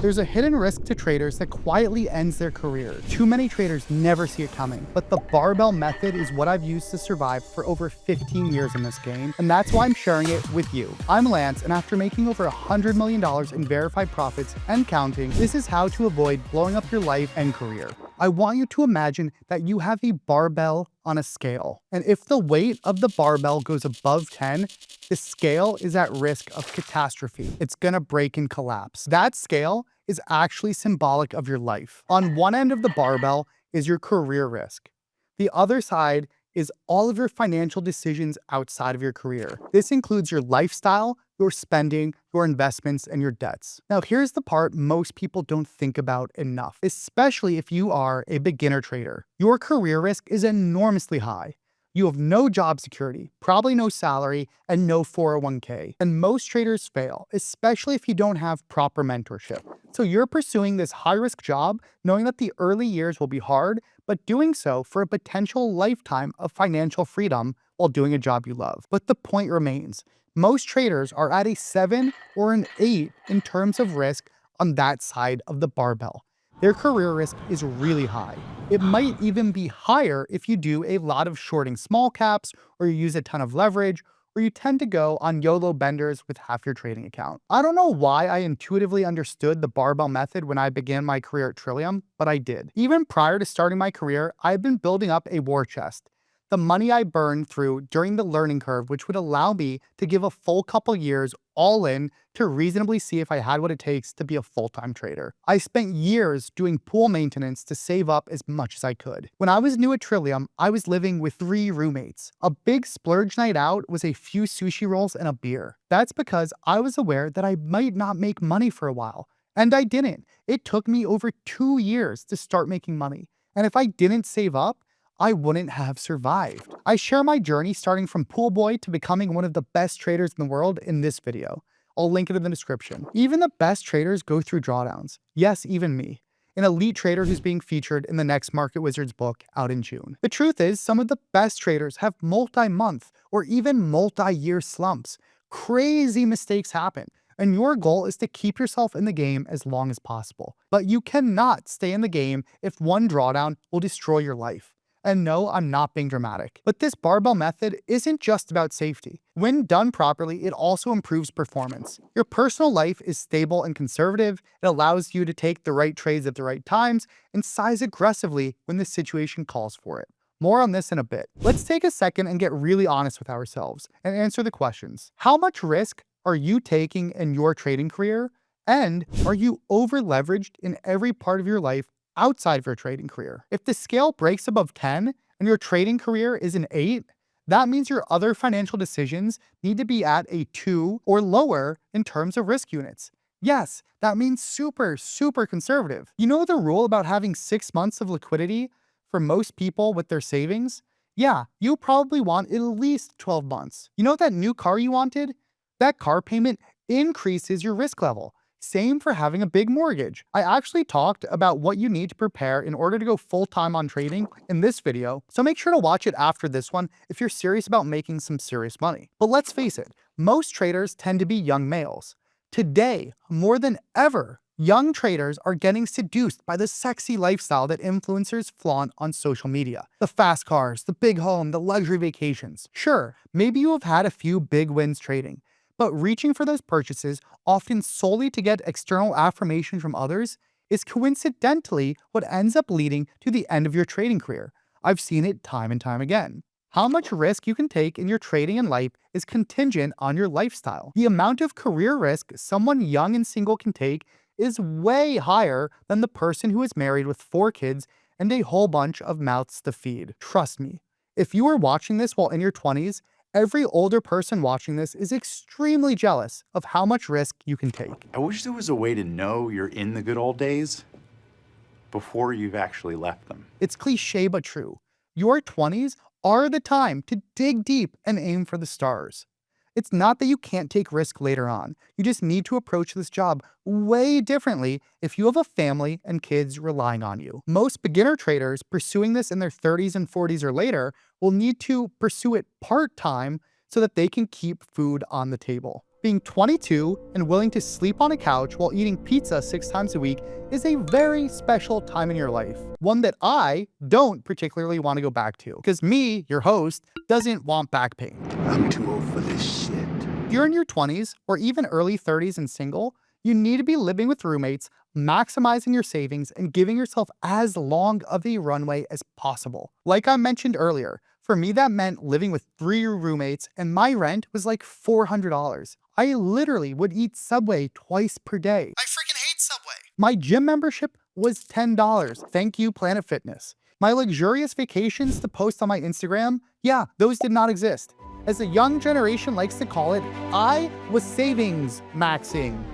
There's a hidden risk to traders that quietly ends their career. Too many traders never see it coming, but the barbell method is what I've used to survive for over 15 years in this game, and that's why I'm sharing it with you. I'm Lance, and after making over $100 million in verified profits and counting, this is how to avoid blowing up your life and career. I want you to imagine that you have a barbell on a scale, and if the weight of the barbell goes above 10, the scale is at risk of catastrophe. It's gonna break and collapse. That scale is actually symbolic of your life. On one end of the barbell is your career risk. The other side is all of your financial decisions outside of your career. This includes your lifestyle, your spending, your investments, and your debts. Now, here's the part most people don't think about enough, especially if you are a beginner trader. Your career risk is enormously high. You have no job security, probably no salary, and no 401k. And most traders fail, especially if you don't have proper mentorship. So you're pursuing this high-risk job knowing that the early years will be hard, but doing so for a potential lifetime of financial freedom while doing a job you love. But the point remains, most traders are at a 7 or an 8 in terms of risk on that side of the barbell. Their career risk is really high. It might even be higher if you do a lot of shorting small caps, or you use a ton of leverage, or you tend to go on YOLO benders with half your trading account. I don't know why I intuitively understood the barbell method when I began my career at Trillium, but I did. Even prior to starting my career, I've been building up a war chest. The money I burned through during the learning curve, which would allow me to give a full couple years all in to reasonably see if I had what it takes to be a full-time trader. I spent years doing pool maintenance to save up as much as I could. When I was new at Trillium, I was living with 3 roommates. A big splurge night out was a few sushi rolls and a beer. That's because I was aware that I might not make money for a while. And I didn't. It took me over 2 years to start making money. And if I didn't save up, I wouldn't have survived. I share my journey starting from pool boy to becoming one of the best traders in the world in this video. I'll link it in the description. Even the best traders go through drawdowns. Yes, even me, an elite trader who's being featured in the next Market Wizards book out in June. The truth is, some of the best traders have multi-month or even multi-year slumps. Crazy mistakes happen, and your goal is to keep yourself in the game as long as possible. But you cannot stay in the game if one drawdown will destroy your life. And no, I'm not being dramatic. But this barbell method isn't just about safety. When done properly, it also improves performance. Your personal life is stable and conservative. It allows you to take the right trades at the right times and size aggressively when the situation calls for it. More on this in a bit. Let's take a second and get really honest with ourselves and answer the questions. How much risk are you taking in your trading career? And are you over-leveraged in every part of your life outside of your trading career? If the scale breaks above 10 and your trading career is an 8, that means your other financial decisions need to be at a 2 or lower in terms of risk units. Yes, that means super conservative. You know the rule about having 6 months of liquidity for most people with their savings? Yeah, you probably want at least 12 months. You know that new car you wanted? That car payment increases your risk level. Same for having a big mortgage. I actually talked about what you need to prepare in order to go full-time on trading in this video, so make sure to watch it after this one if you're serious about making some serious money. But let's face it, most traders tend to be young males. Today, more than ever, young traders are getting seduced by the sexy lifestyle that influencers flaunt on social media. The fast cars, the big home, the luxury vacations. Sure, maybe you have had a few big wins trading, but reaching for those purchases, often solely to get external affirmation from others, is coincidentally what ends up leading to the end of your trading career. I've seen it time and time again. How much risk you can take in your trading and life is contingent on your lifestyle. The amount of career risk someone young and single can take is way higher than the person who is married with 4 kids and a whole bunch of mouths to feed. Trust me, if you are watching this while in your 20s, every older person watching this is extremely jealous of how much risk you can take. I wish there was a way to know you're in the good old days before you've actually left them. It's cliche but true. Your 20s are the time to dig deep and aim for the stars. It's not that you can't take risk later on. You just need to approach this job way differently if you have a family and kids relying on you. Most beginner traders pursuing this in their 30s and 40s or later will need to pursue it part-time so that they can keep food on the table. Being 22 and willing to sleep on a couch while eating pizza 6 times a week is a very special time in your life. One that I don't particularly want to go back to, because me, your host, doesn't want back pain. I'm too old for this shit. If you're in your 20s or even early 30s and single, you need to be living with roommates, maximizing your savings, and giving yourself as long of a runway as possible. Like I mentioned earlier, for me that meant living with 3 roommates and my rent was like $400. I literally would eat Subway twice per day. I freaking hate Subway. My gym membership was $10. Thank you, Planet Fitness. My luxurious vacations to post on my Instagram, yeah, those did not exist. As the young generation likes to call it, I was savings maxing.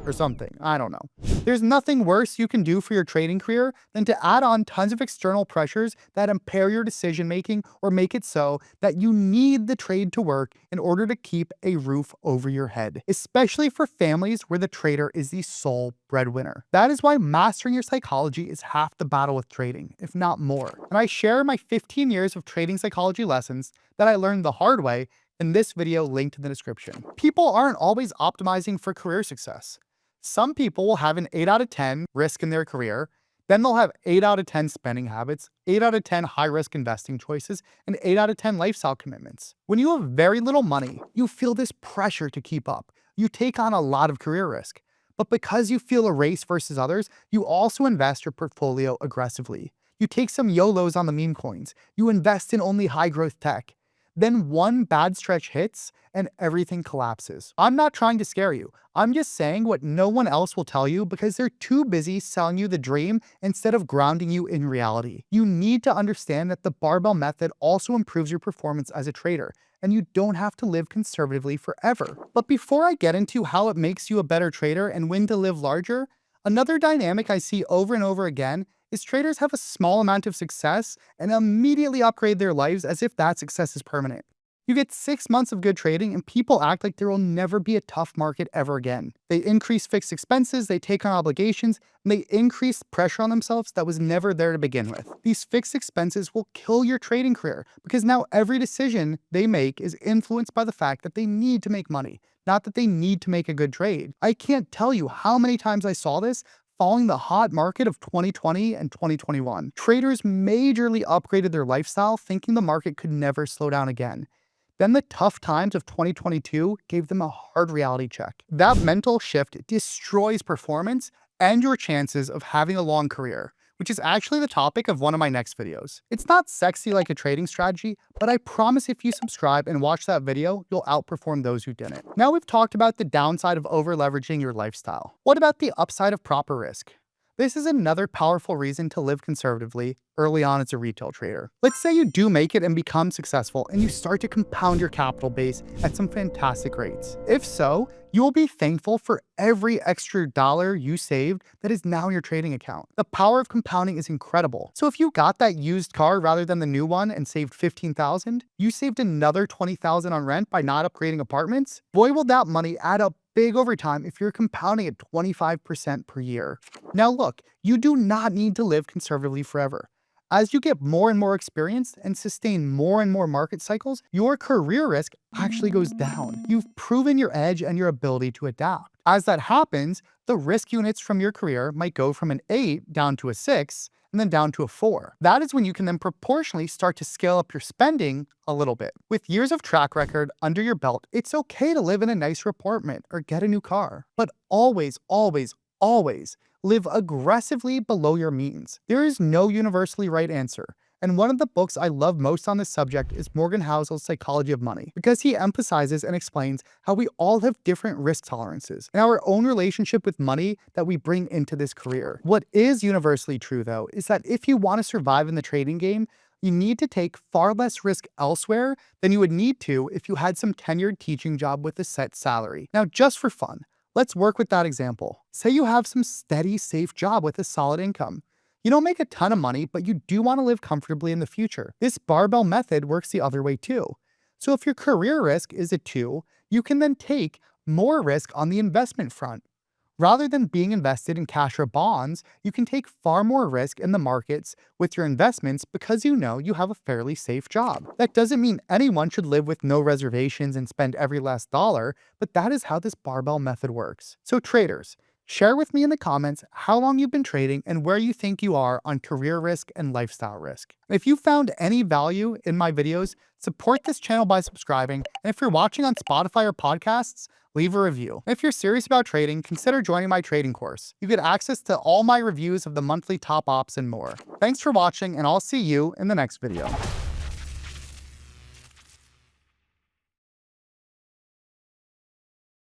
Or something, I don't know. There's nothing worse you can do for your trading career than to add on tons of external pressures that impair your decision making or make it so that you need the trade to work in order to keep a roof over your head, especially for families where the trader is the sole breadwinner. That is why mastering your psychology is half the battle with trading, if not more. And I share my 15 years of trading psychology lessons that I learned the hard way in this video linked in the description. People aren't always optimizing for career success. Some people will have an 8 out of 10 risk in their career, then they'll have 8 out of 10 spending habits, 8 out of 10 high-risk investing choices, and 8 out of 10 lifestyle commitments. When you have very little money, you feel this pressure to keep up. You take on a lot of career risk. But because you feel a race versus others, you also invest your portfolio aggressively. You take some YOLOs on the meme coins. You invest in only high-growth tech. Then one bad stretch hits and everything collapses. I'm not trying to scare you. I'm just saying what no one else will tell you because they're too busy selling you the dream instead of grounding you in reality. You need to understand that the barbell method also improves your performance as a trader, and you don't have to live conservatively forever. But before I get into how it makes you a better trader and when to live larger, another dynamic I see over and over again is traders have a small amount of success and immediately upgrade their lives as if that success is permanent. You get 6 months of good trading and people act like there will never be a tough market ever again. They increase fixed expenses, they take on obligations, and they increase pressure on themselves that was never there to begin with. These fixed expenses will kill your trading career because now every decision they make is influenced by the fact that they need to make money, not that they need to make a good trade. I can't tell you how many times I saw this following the hot market of 2020 and 2021. Traders majorly upgraded their lifestyle thinking the market could never slow down again. Then the tough times of 2022 gave them a hard reality check. That mental shift destroys performance and your chances of having a long career, which is actually the topic of one of my next videos. It's not sexy like a trading strategy, but I promise if you subscribe and watch that video, you'll outperform those who didn't. Now we've talked about the downside of over-leveraging your lifestyle. What about the upside of proper risk? This is another powerful reason to live conservatively early on as a retail trader. Let's say you do make it and become successful and you start to compound your capital base at some fantastic rates. If so, you will be thankful for every extra dollar you saved that is now your trading account. The power of compounding is incredible. So if you got that used car rather than the new one and saved $15,000, you saved another $20,000 on rent by not upgrading apartments. Boy, will that money add up big over time if you're compounding at 25% per year. Now look, you do not need to live conservatively forever. As you get more and more experienced and sustain more and more market cycles, your career risk actually goes down. You've proven your edge and your ability to adapt. As that happens, the risk units from your career might go from an 8 down to a 6 and then down to a 4. That is when you can then proportionally start to scale up your spending a little bit. With years of track record under your belt, it's okay to live in a nicer apartment or get a new car. But always, always, always live aggressively below your means. There is no universally right answer. And one of the books I love most on this subject is Morgan Housel's Psychology of Money, because he emphasizes and explains how we all have different risk tolerances and our own relationship with money that we bring into this career. What is universally true, though, is that if you want to survive in the trading game, you need to take far less risk elsewhere than you would need to if you had some tenured teaching job with a set salary. Now, just for fun, let's work with that example. Say you have some steady, safe job with a solid income. You don't make a ton of money, but you do want to live comfortably in the future. This barbell method works the other way too. So if your career risk is a 2, you can then take more risk on the investment front. Rather than being invested in cash or bonds, you can take far more risk in the markets with your investments because you know you have a fairly safe job. That doesn't mean anyone should live with no reservations and spend every last dollar, but that is how this barbell method works. So traders, share with me in the comments how long you've been trading and where you think you are on career risk and lifestyle risk. If you found any value in my videos, support this channel by subscribing, and if you're watching on Spotify or podcasts, leave a review. If you're serious about trading, consider joining my trading course. You get access to all my reviews of the monthly top ops and more. Thanks for watching, and I'll see you in the next video.